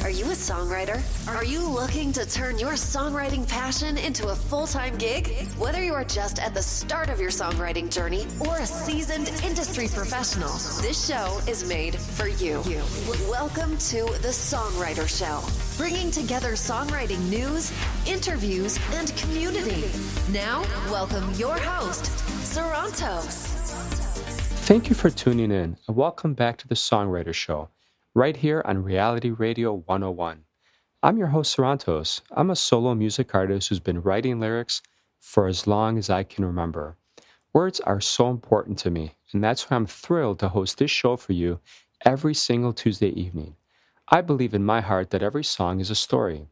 Are you a songwriter? Are you looking to turn your songwriting passion into a full-time gig? Whether you are just at the start of your songwriting journey or a seasoned industry professional, this show is made for you. Welcome to the Songwriter Show, bringing together songwriting news, interviews, and community. Now, welcome your host, Sarantos. Thank you for tuning in, and welcome back to the Songwriter Show, right here on Reality Radio 101. I'm your host, Sarantos. I'm a solo music artist who's been writing lyrics for as long as I can remember. Words are so important to me, and that's why I'm thrilled to host this show for you every single Tuesday evening. I believe in my heart that every song is a story.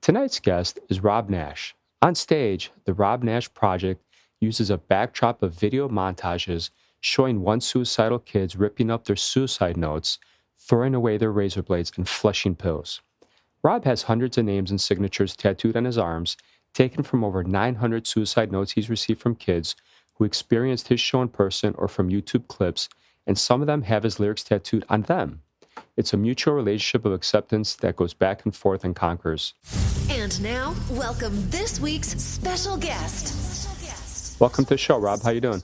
Tonight's guest is Robb Nash. On stage, the Robb Nash Project uses a backdrop of video montages showing once suicidal kids ripping up their suicide notes, throwing away their razor blades, and flushing pills. Robb has hundreds of names and signatures tattooed on his arms, taken from over 900 suicide notes he's received from kids who experienced his show in person or from YouTube clips, and some of them have his lyrics tattooed on them. It's a mutual relationship of acceptance that goes back and forth and conquers. And now, welcome this week's special guest. Welcome to the show, Robb. How you doing?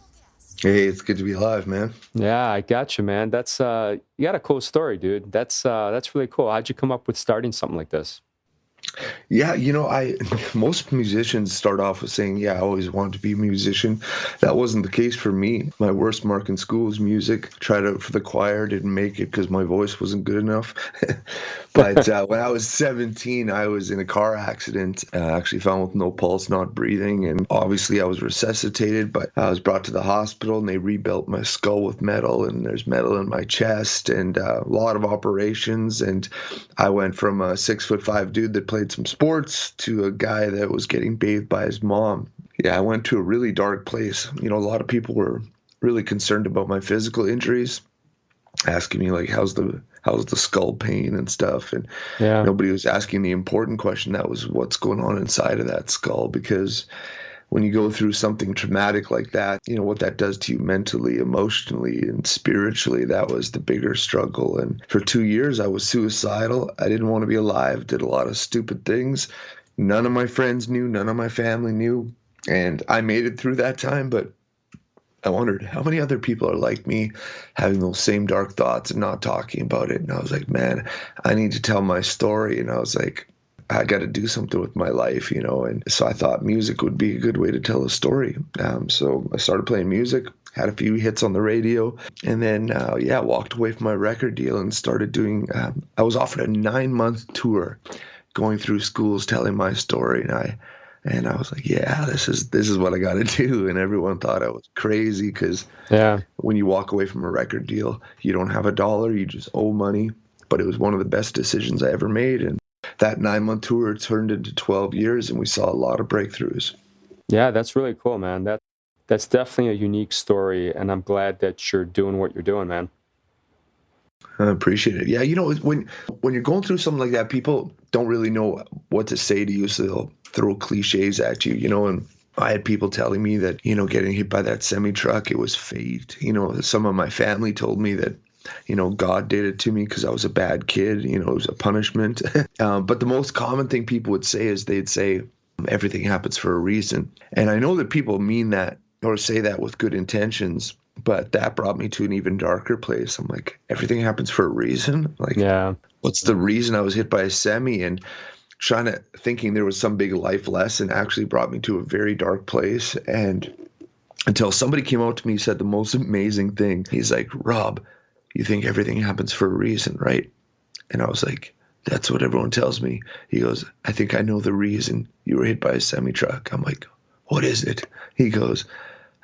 Hey, it's good to be alive, man. Yeah, I got you, man. That's you got a cool story, dude. That's really cool. How'd you come up with starting something like this? Yeah, most musicians start off with saying, yeah, I always wanted to be a musician. That wasn't the case for me. My worst mark in school was music. Tried out for the choir, didn't make it because my voice wasn't good enough. But when I was 17, I was in a car accident, actually found with no pulse, not breathing. And obviously I was resuscitated, but I was brought to the hospital and they rebuilt my skull with metal, and there's metal in my chest and a lot of operations. And I went from a 6'5" dude that played some sports to a guy that was getting bathed by his mom. Yeah, I went to a really dark place. A lot of people were really concerned about my physical injuries, asking me like, how's the skull pain and stuff. And nobody was asking the important question. That was what's going on inside of that skull, because when you go through something traumatic like that, what that does to you mentally, emotionally, and spiritually, that was the bigger struggle. And for 2 years, I was suicidal. I didn't want to be alive, did a lot of stupid things. None of my friends knew, none of my family knew. And I made it through that time, but I wondered how many other people are like me, having those same dark thoughts and not talking about it. And I was like, man, I need to tell my story. And I was like, I got to do something with my life, and so I thought music would be a good way to tell a story. So I started playing music, had a few hits on the radio, and then, walked away from my record deal and started doing, I was offered a 9-month tour going through schools telling my story. And I was like, yeah, this is what I got to do. And everyone thought I was crazy because when you walk away from a record deal, you don't have a dollar, you just owe money. But it was one of the best decisions I ever made. And that 9-month tour turned into 12 years, and we saw a lot of breakthroughs. Yeah, that's really cool, man. That's definitely a unique story, and I'm glad that you're doing what you're doing, man. I appreciate it. Yeah, when you're going through something like that, people don't really know what to say to you, so they'll throw cliches at you, and I had people telling me that, getting hit by that semi-truck, it was fate. Some of my family told me that, God did it to me because I was a bad kid, it was a punishment. But the most common thing people would say is they'd say, everything happens for a reason. And I know that people mean that or say that with good intentions, but that brought me to an even darker place. I'm like, everything happens for a reason? Like, what's the reason I was hit by a semi? And thinking there was some big life lesson actually brought me to a very dark place. And until somebody came out to me and said the most amazing thing. He's like, Robb, you think everything happens for a reason, right? And I was like, that's what everyone tells me. He goes, I think I know the reason you were hit by a semi-truck. I'm like, what is it? He goes,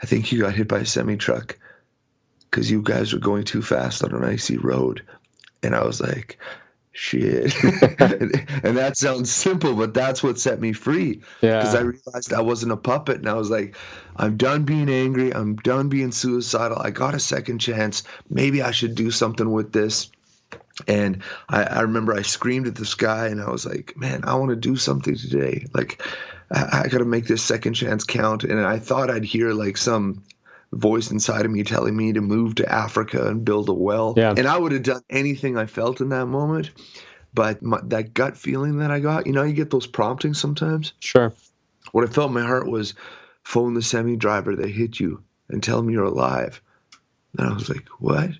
I think you got hit by a semi-truck because you guys were going too fast on an icy road. And I was like, shit. And that sounds simple, but that's what set me free. Because I realized I wasn't a puppet, and I was like, I'm done being angry. I'm done being suicidal. I got a second chance. Maybe I should do something with this. And I remember I screamed at the sky, and I was like, man, I want to do something today. Like, I got to make this second chance count. And I thought I'd hear like some voice inside of me telling me to move to Africa and build a well. And I would have done anything I felt in that moment. But that gut feeling that I got, you know, you get those promptings sometimes. Sure. What I felt in my heart was phone the semi driver that hit you and tell him you're alive. And I was like, what?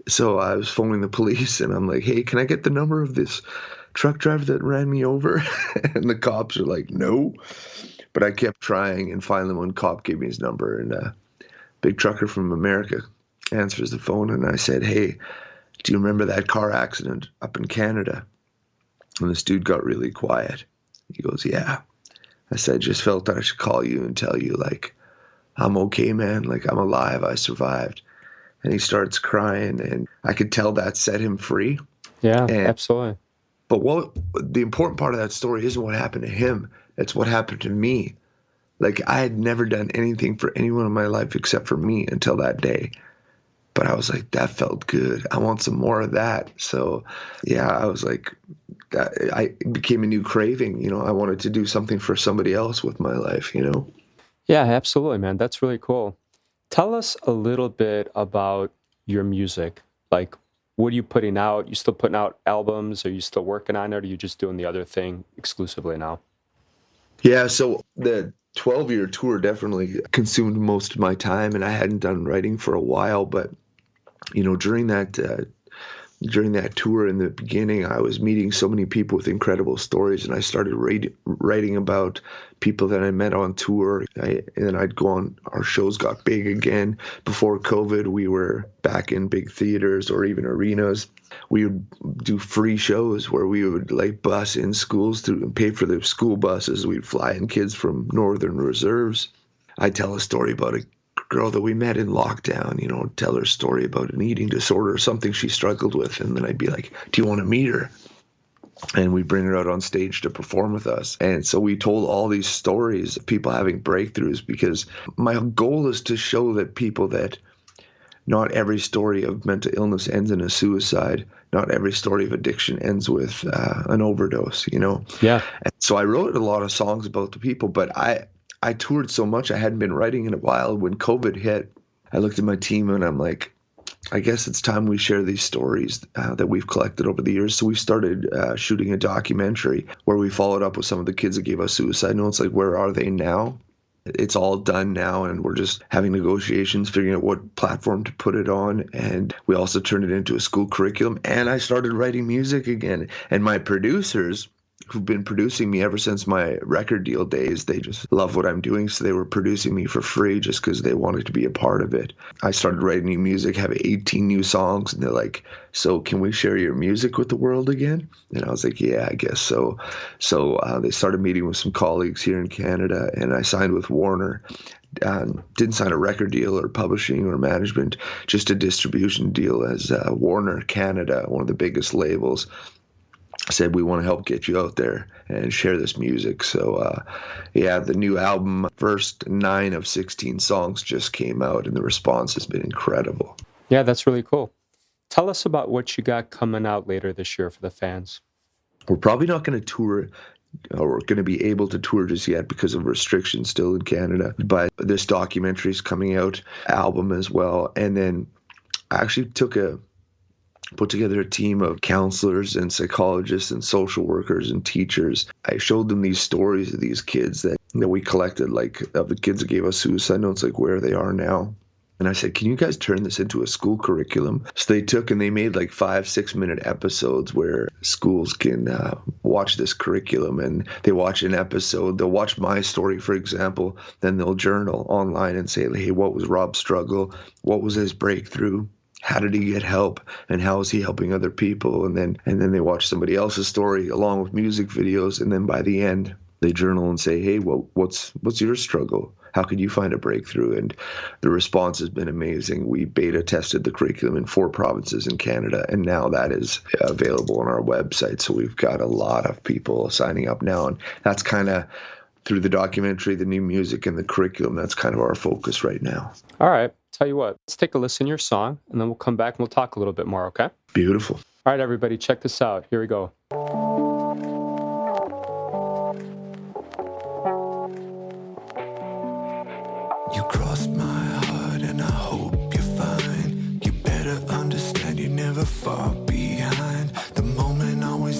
So I was phoning the police and I'm like, hey, can I get the number of this truck driver that ran me over? And the cops are like, no. But I kept trying, and finally one cop gave me his number, and a big trucker from America answers the phone, and I said, hey, do you remember that car accident up in Canada? And this dude got really quiet. He goes, yeah. I said, just felt that I should call you and tell you, like, I'm okay, man. Like, I'm alive. I survived. And he starts crying, and I could tell that set him free. Yeah, absolutely. But the important part of that story isn't what happened to him. It's what happened to me. Like, I had never done anything for anyone in my life except for me until that day. But I was like, that felt good. I want some more of that. So, yeah, I was like, it became a new craving. You know, I wanted to do something for somebody else with my life, you know? Yeah, absolutely, man. That's really cool. Tell us a little bit about your music. Like, what are you putting out? You still putting out albums? Are you still working on it? Or are you just doing the other thing exclusively now? Yeah, so the 12-year tour definitely consumed most of my time, and I hadn't done writing for a while. But, you know, during that tour in the beginning, I was meeting so many people with incredible stories, and I started writing about people that I met on tour. And then I'd go on, our shows got big again. Before COVID, we were back in big theaters or even arenas. We would do free shows where we would like bus in schools and pay for the school buses. We'd fly in kids from northern reserves. I'd tell a story about a girl that we met in lockdown, you know, tell her story about an eating disorder or something she struggled with. And then I'd be like, do you want to meet her? And we'd bring her out on stage to perform with us. And so we told all these stories of people having breakthroughs, because my goal is to show that people that not every story of mental illness ends in a suicide. Not every story of addiction ends with an overdose, you know? Yeah. And so I wrote a lot of songs about the people, but I toured so much, I hadn't been writing in a while. When COVID hit, I looked at my team and I'm like, I guess it's time we share these stories that we've collected over the years. So we started shooting a documentary where we followed up with some of the kids that gave us suicide notes, like, where are they now? It's all done now, and we're just having negotiations, figuring out what platform to put it on. And we also turned it into a school curriculum, and I started writing music again. And my producers, who've been producing me ever since my record deal days, they just love what I'm doing, so they were producing me for free just because they wanted to be a part of it. I started writing new music, have 18 new songs, and they're like, so can we share your music with the world again? And I was like, yeah, I guess so. So they started meeting with some colleagues here in Canada, and I signed with Warner. Didn't sign a record deal or publishing or management, just a distribution deal as Warner Canada, one of the biggest labels, said, we want to help get you out there and share this music. So, yeah, the new album, first 9 of 16 songs just came out, and the response has been incredible. Yeah, that's really cool. Tell us about what you got coming out later this year for the fans. We're probably not going to tour, or going to be able to tour just yet because of restrictions still in Canada. But this documentary is coming out, album as well. And then I actually put together a team of counselors and psychologists and social workers and teachers. I showed them these stories of these kids that we collected, like of the kids that gave us suicide notes, like where they are now. And I said, can you guys turn this into a school curriculum? So they took and they made like 5-6 minute episodes where schools can watch this curriculum, and they watch an episode. They'll watch my story, for example, then they'll journal online and say, hey, what was Robb's struggle? What was his breakthrough? How did he get help, and how is he helping other people? And then they watch somebody else's story along with music videos, and then by the end they journal and say, hey, well, what's your struggle? How could you find a breakthrough? And the response has been amazing. We beta tested the curriculum in 4 provinces in Canada, and now that is available on our website. So we've got a lot of people signing up now, and that's kind of through the documentary, the new music, and the curriculum. That's kind of our focus right now. All right. Tell you what, let's take a listen to your song, and then we'll come back and we'll talk a little bit more, okay? Beautiful. All right, everybody, check this out. Here we go. You crossed my heart and I hope you're fine. You better understand you're never far behind. The moment always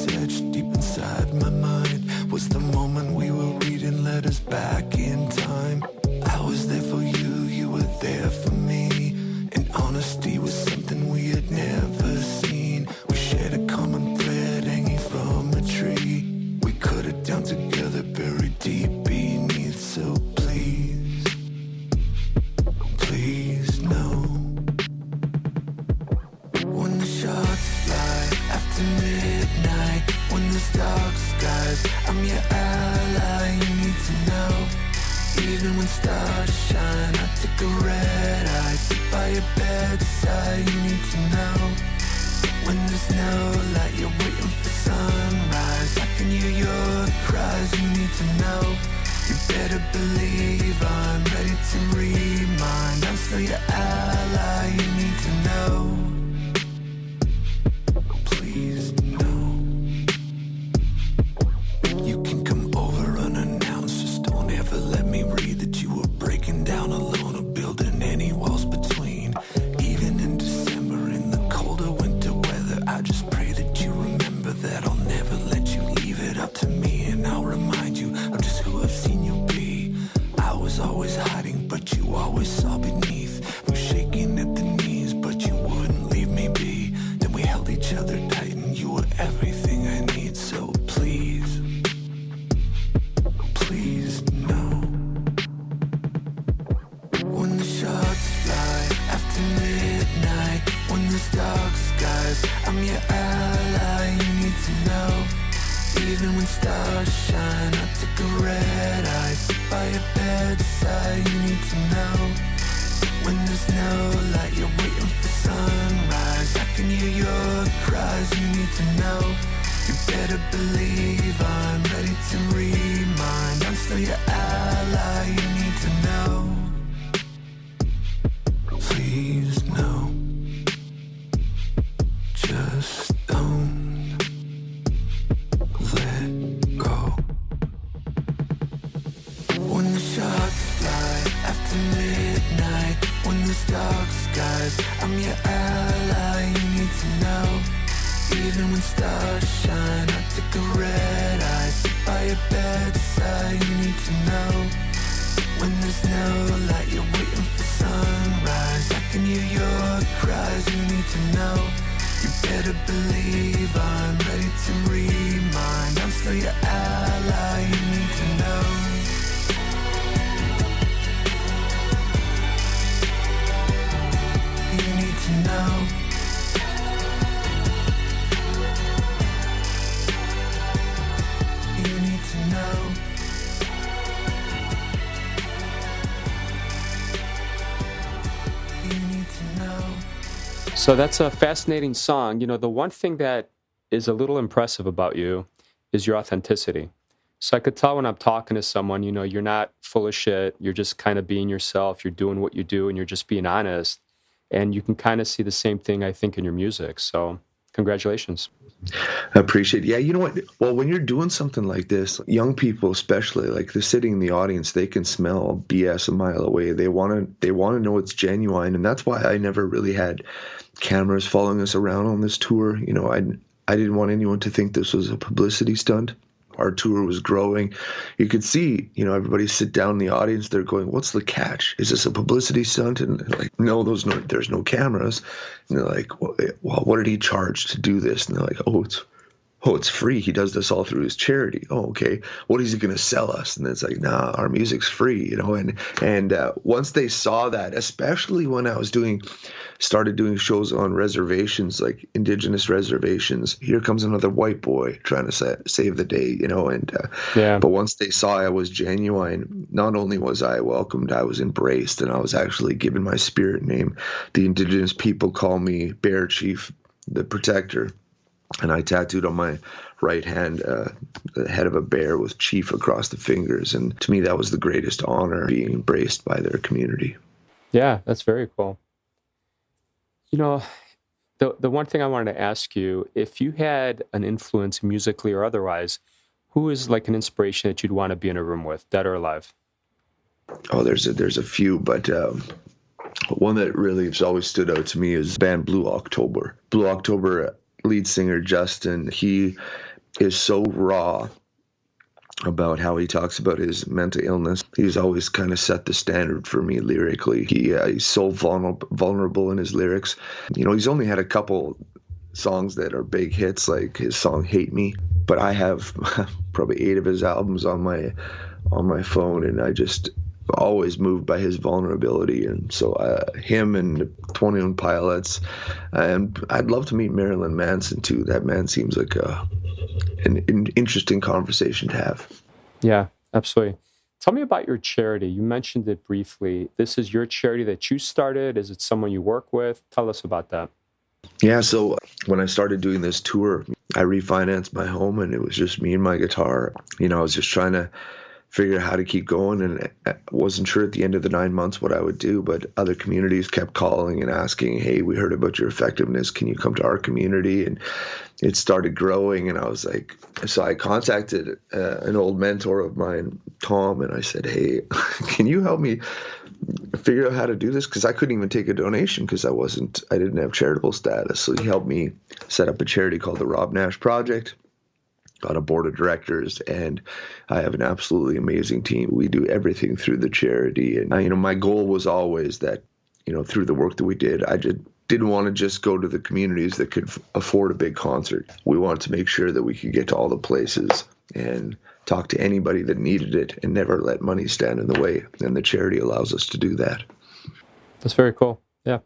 When there's dark skies, I'm your ally, you need to know. Even when stars shine, I take a red eye, sit by your bedside, you need to know. When there's no light, you're waiting for sunrise, I can hear your cries, you need to know. You better believe I'm ready to remind, I'm still your ally, you need to know. Please know. You can come over unannounced, just don't ever let me read that you were breaking down alone or building any walls between. Even in December, in the colder winter weather, I just pray that you remember that I'll never let you leave it up to me, and I'll remind you of just who I've seen you be. I was always hiding, but you always saw beneath. Was shaking at the knees, but you wouldn't leave me be. Then we held each other tight, and you were everything I need. So please, please know. When the shots fly after midnight, when there's dark skies, I'm your ally, you need to know. Even when stars shine, I take a red eye, sit by your bedside, you need to know. When there's no light, you're waiting for sunrise, I can hear your cries, you need to know. You better believe I'm ready to remind, I'm still your ally, you need to know. Please know. Just don't let go. When the shots fly after midnight, when there's dark skies, I'm your ally, you need to know. Even when stars shine, I take a red eye, sit by your bedside, you need to know. When there's no light, you're waiting for sunrise, I can hear your cries, you need to know. You better believe I'm ready to remind, I'm still your ally, you need to know. You need to know. You need to know. You need to know. So that's a fascinating song. You know, the one thing that is a little impressive about you is your authenticity. So I could tell when I'm talking to someone, you know, you're not full of shit. You're just kind of being yourself. You're doing what you do and you're just being honest. And you can kind of see the same thing, I think, in your music. So congratulations. I appreciate it. Yeah, you know what? Well, when you're doing something like this, young people especially, like they're sitting in the audience, they can smell BS a mile away. They want to know it's genuine, and that's why I never really had cameras following us around on this tour. You know, I didn't want anyone to think this was a publicity stunt. Our tour was growing. You could see, you know, everybody sit down in the audience. They're going, "What's the catch? Is this a publicity stunt?" And they're like, "No, there's no cameras." And they're like, "Well, what did he charge to do this?" And they're like, "Oh, it's free. He does this all through his charity." "Oh, okay. What is he going to sell us?" And it's like, "Nah, our music's free," you know. And once they saw that, especially when I was started doing shows on reservations, like indigenous reservations, here comes another white boy trying to save the day, you know. And Yeah. But once they saw I was genuine, not only was I welcomed, I was embraced, and I was actually given my spirit name. The indigenous people call me Bear Chief, the protector. And I tattooed on my right hand the head of a bear with chief across the fingers. And to me, that was the greatest honor, being embraced by their community. Yeah, that's very cool. You know, the one thing I wanted to ask you, if you had an influence musically or otherwise, who is like an inspiration that you'd want to be in a room with, dead or alive? Oh, there's a few, but one that really has always stood out to me is the band Blue October. Blue October lead singer Justin, he is so raw about how he talks about his mental illness. He's always kind of set the standard for me lyrically. He's so vulnerable in his lyrics. You know, he's only had a couple songs that are big hits, like his song Hate Me, but I have probably 8 of his albums on my phone, and I just always moved by his vulnerability. And so him and 21 Pilots, and I'd love to meet Marilyn Manson too. That man seems like an interesting conversation to have. Yeah, absolutely. Tell me about your charity. You mentioned it briefly. This is your charity that you started. Is it someone you work with? Tell us about that. Yeah, so when I started doing this tour, I refinanced my home and it was just me and my guitar. I was just trying to figure out how to keep going, and I wasn't sure at the end of the 9 months what I would do, but other communities kept calling and asking, hey, we heard about your effectiveness. Can you come to our community? And it started growing, and I was like, so I contacted an old mentor of mine, Tom, and I said, hey, can you help me figure out how to do this? Because I couldn't even take a donation because I didn't have charitable status. So he helped me set up a charity called the Robb Nash Project. Got a board of directors, and I have an absolutely amazing team. We do everything through the charity. And, my goal was always that, through the work that we did, I didn't want to just go to the communities that could afford a big concert. We wanted to make sure that we could get to all the places and talk to anybody that needed it and never let money stand in the way. And the charity allows us to do that. That's very cool. Yeah.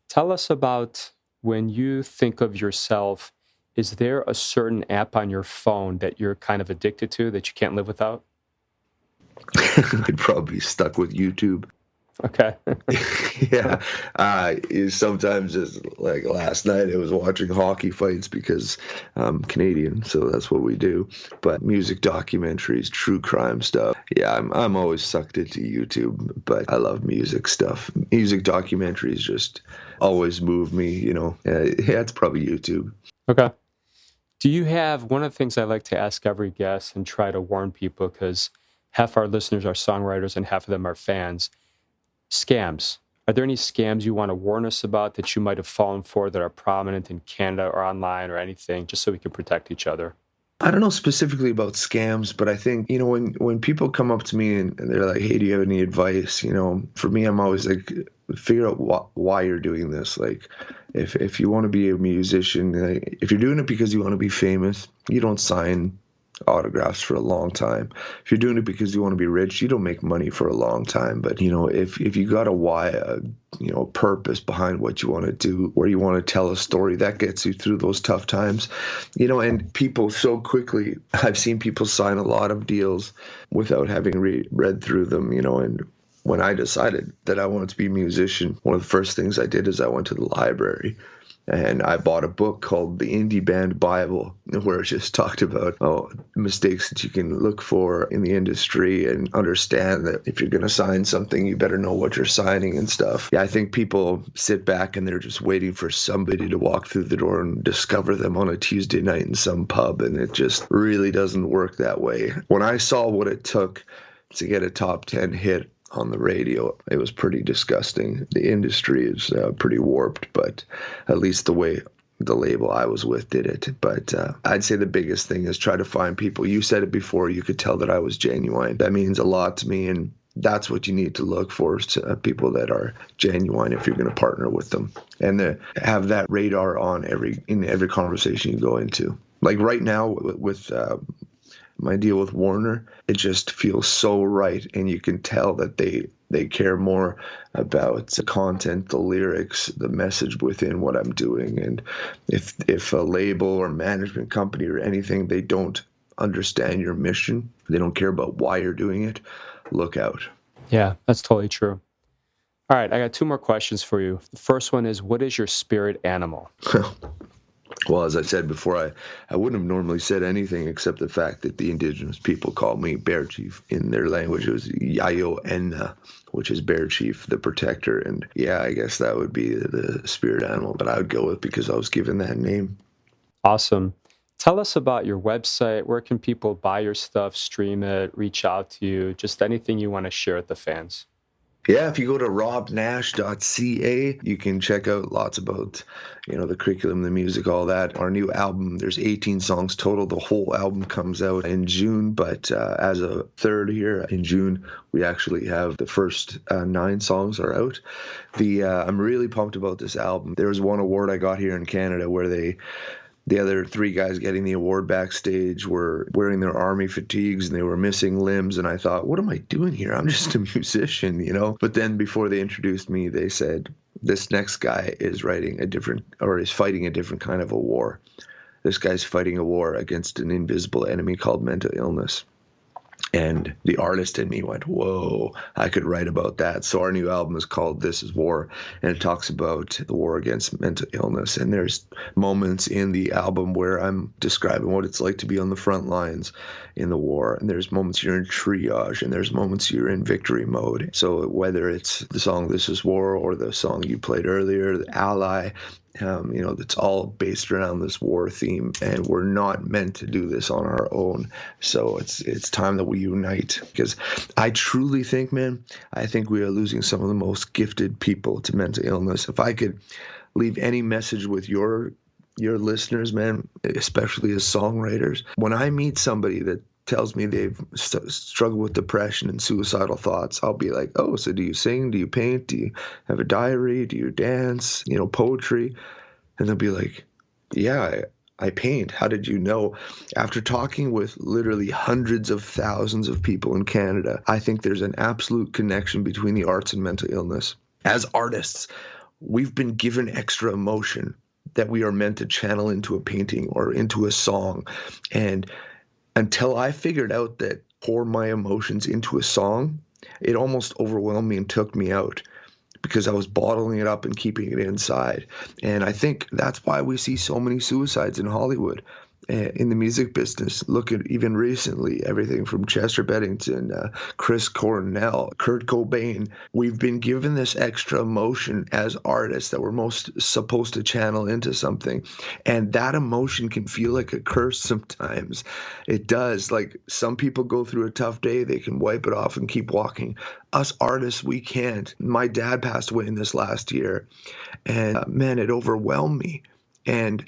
Tell us about when you think of yourself. Is there a certain app on your phone that you're kind of addicted to that you can't live without? I'd probably be stuck with YouTube. Okay. Yeah. Sometimes, just like last night, I was watching hockey fights because I'm Canadian, so that's what we do. But music documentaries, true crime stuff. Yeah, I'm always sucked into YouTube, but I love music stuff. Music documentaries just always move me, Yeah, it's probably YouTube. Okay. Do you have, one of the things I like to ask every guest and try to warn people, because half our listeners are songwriters and half of them are fans, scams. Are there any scams you want to warn us about that you might have fallen for that are prominent in Canada or online or anything, just so we can protect each other? I don't know specifically about scams, but I think, when people come up to me and they're like, hey, do you have any advice? For me, I'm always like, figure out why you're doing this. Like, if you want to be a musician, if you're doing it because you want to be famous, you don't sign autographs for a long time. If you're doing it because you want to be rich, you don't make money for a long time. But if you got a why, purpose behind what you want to do, where you want to tell a story, that gets you through those tough times. And people so quickly, I've seen people sign a lot of deals without having read through them. And when I decided that I wanted to be a musician, one of the first things I did is I went to the library. And I bought a book called The Indie Band Bible, where it just talked about mistakes that you can look for in the industry and understand that if you're going to sign something, you better know what you're signing and stuff. Yeah, I think people sit back and they're just waiting for somebody to walk through the door and discover them on a Tuesday night in some pub, and it just really doesn't work that way. When I saw what it took to get a top 10 hit on the radio, it was pretty disgusting. The industry is pretty warped, but at least the way the label I was with did it. But I'd say the biggest thing is try to find people. You said it before, you could tell that I was genuine. That means a lot to me, and that's what you need to look for, people that are genuine if you're going to partner with them, and have that radar on in every conversation you go into. Like right now with my deal with Warner, it just feels so right, and you can tell that they care more about the content, the lyrics, the message within what I'm doing. And if a label or management company or anything, they don't understand your mission, they don't care about why you're doing it, look out. Yeah, that's totally true. All right, I got two more questions for you. The first one is, what is your spirit animal? Well, as I said before, I wouldn't have normally said anything except the fact that the indigenous people called me Bear Chief. In their language, it was Yayo Enna, which is Bear Chief, the protector. And yeah, I guess that would be the spirit animal, but I would go with because I was given that name. Awesome. Tell us about your website. Where can people buy your stuff, stream it, reach out to you, just anything you want to share with the fans? Yeah, if you go to robbnash.ca, you can check out lots about, the curriculum, the music, all that. Our new album, there's 18 songs total. The whole album comes out in June, but as a third here in June, we actually have the first 9 songs are out. I'm really pumped about this album. There was one award I got here in Canada where the other 3 guys getting the award backstage were wearing their army fatigues and they were missing limbs. And I thought, what am I doing here? I'm just a musician, But then before they introduced me, they said, this next guy is fighting a different kind of a war. this guy's fighting a war against an invisible enemy called mental illness. And the artist in me went, whoa, I could write about that. So our new album is called This Is War, and it talks about the war against mental illness. And there's moments in the album where I'm describing what it's like to be on the front lines in the war. And there's moments you're in triage, and there's moments you're in victory mode. So whether it's the song This Is War or the song you played earlier, The Ally, it's all based around this war theme, and we're not meant to do this on our own. So it's time that we unite, because I truly think, man, I think we are losing some of the most gifted people to mental illness. If I could leave any message with your listeners, man, especially as songwriters, when I meet somebody that tells me they've struggled with depression and suicidal thoughts, I'll be like, oh, so do you sing? Do you paint? Do you have a diary? Do you dance? Poetry? And they'll be like, yeah, I paint. How did you know? After talking with literally hundreds of thousands of people in Canada, I think there's an absolute connection between the arts and mental illness. As artists, we've been given extra emotion that we are meant to channel into a painting or into a song. And until I figured out that pour my emotions into a song, it almost overwhelmed me and took me out, because I was bottling it up and keeping it inside. And I think that's why we see so many suicides in Hollywood, in the music business. Look at even recently, everything from Chester Bennington, Chris Cornell, Kurt Cobain. We've been given this extra emotion as artists that we're most supposed to channel into something. And that emotion can feel like a curse sometimes. It does. Like, some people go through a tough day, they can wipe it off and keep walking. Us artists, we can't. My dad passed away in this last year, and man, it overwhelmed me. And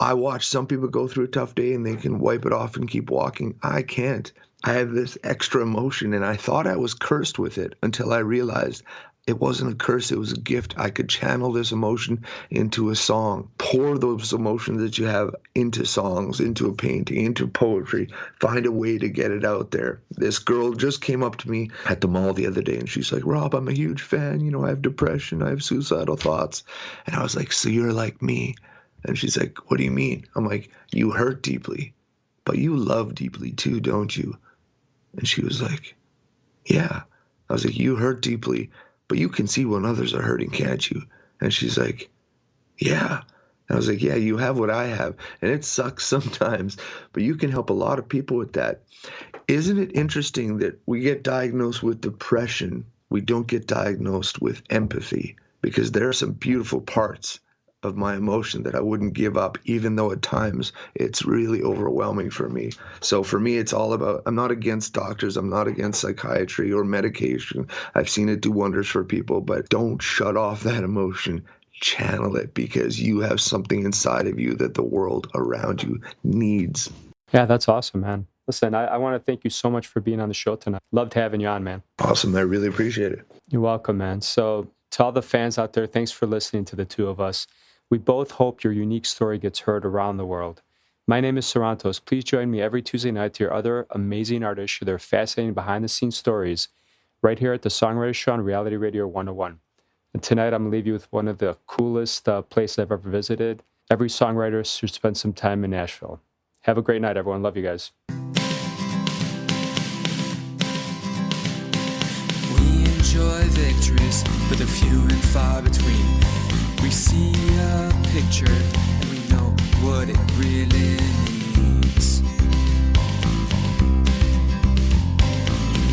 I watch some people go through a tough day and they can wipe it off and keep walking. I can't. I have this extra emotion, and I thought I was cursed with it until I realized it wasn't a curse. It was a gift. I could channel this emotion into a song, pour those emotions that you have into songs, into a painting, into poetry, find a way to get it out there. This girl just came up to me at the mall the other day, and she's like, Rob, I'm a huge fan. I have depression. I have suicidal thoughts. And I was like, so you're like me? And she's like, what do you mean? I'm like, you hurt deeply, but you love deeply too, don't you? And she was like, yeah. I was like, you hurt deeply, but you can see when others are hurting, can't you? And she's like, yeah. And I was like, yeah, you have what I have. And it sucks sometimes, but you can help a lot of people with that. Isn't it interesting that we get diagnosed with depression? We don't get diagnosed with empathy, because there are some beautiful parts of my emotion that I wouldn't give up, even though at times it's really overwhelming for me. So for me, it's all about, I'm not against doctors. I'm not against psychiatry or medication. I've seen it do wonders for people, but don't shut off that emotion. Channel it, because you have something inside of you that the world around you needs. Yeah, that's awesome, man. Listen, I want to thank you so much for being on the show tonight. Loved having you on, man. Awesome. I really appreciate it. You're welcome, man. So to all the fans out there, thanks for listening to the two of us. We both hope your unique story gets heard around the world. My name is Sarantos. Please join me every Tuesday night to hear other amazing artists share their fascinating behind-the-scenes stories right here at the Songwriter Show on Reality Radio 101. And tonight, I'm going to leave you with one of the coolest places I've ever visited. Every songwriter should spend some time in Nashville. Have a great night, everyone. Love you guys. We enjoy victories, but they're few and far between. We see a picture and we know what it really means.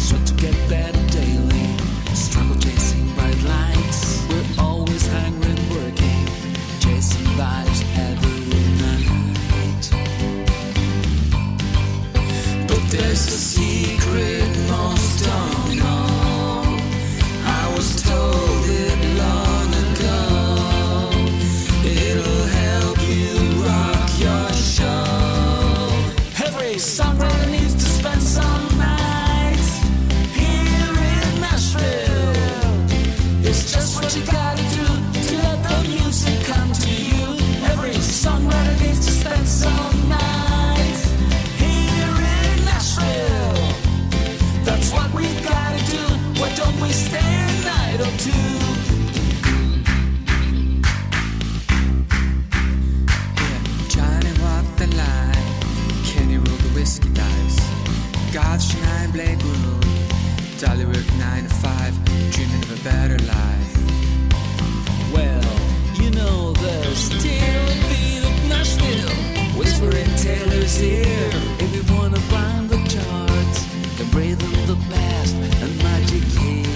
So to get better daily, struggle chasing bright lights. We're always hungry and working, chasing vibes every night. But there's a secret most don't know. I was told it long ago. It'll help you rock your show. Every songwriter needs to spend some nights here in Nashville. It's just what you gotta do to let the music come to you. Every songwriter needs to spend some nights here in Nashville. That's what we've gotta do. Why don't we stay a night or two? Johnny, why is here. If you wanna climb the charts, the breathe of the past and magic here.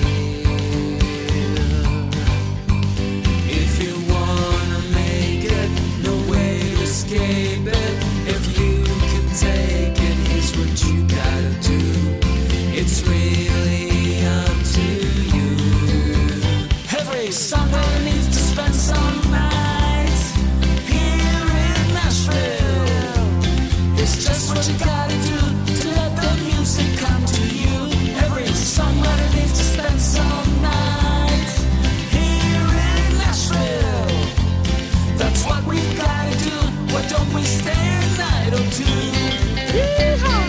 If you wanna make it, no way to escape it. If you can take it, here's what you gotta do. It's really up to you. Every songwriter needs to spend some nights here in Nashville. It's just what you gotta do to let the music come to you. Every songwriter needs to spend some nights here in Nashville. That's what we've gotta do. Why don't we stay a night or two? Yeehaw!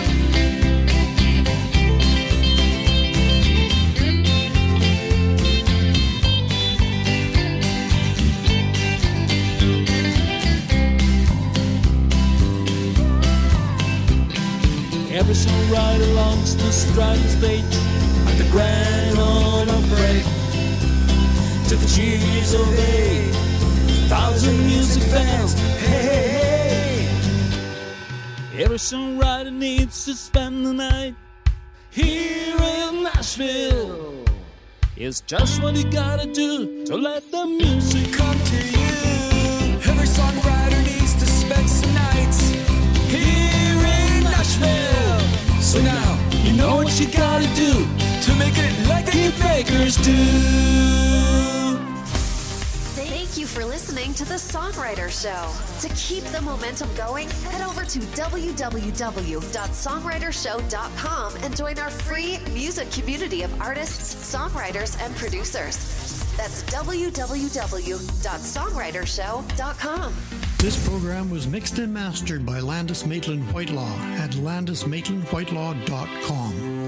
Every songwriter longs to stride the stage at the Grand Ole Parade to the cheers of 8,000 music fans. Hey, hey, hey. Every songwriter needs to spend the night here in Nashville. It's just what you gotta do to let the music come to you. Every songwriter needs to spend some nights here in Nashville. So now, you know what you gotta do to make it like the Bakers do. Thank you for listening to The Songwriter Show. To keep the momentum going, head over to www.songwritershow.com and join our free music community of artists, songwriters, and producers. That's www.songwritershow.com. This program was mixed and mastered by Landis Maitland Whitelaw at landismaitlandwhitelaw.com.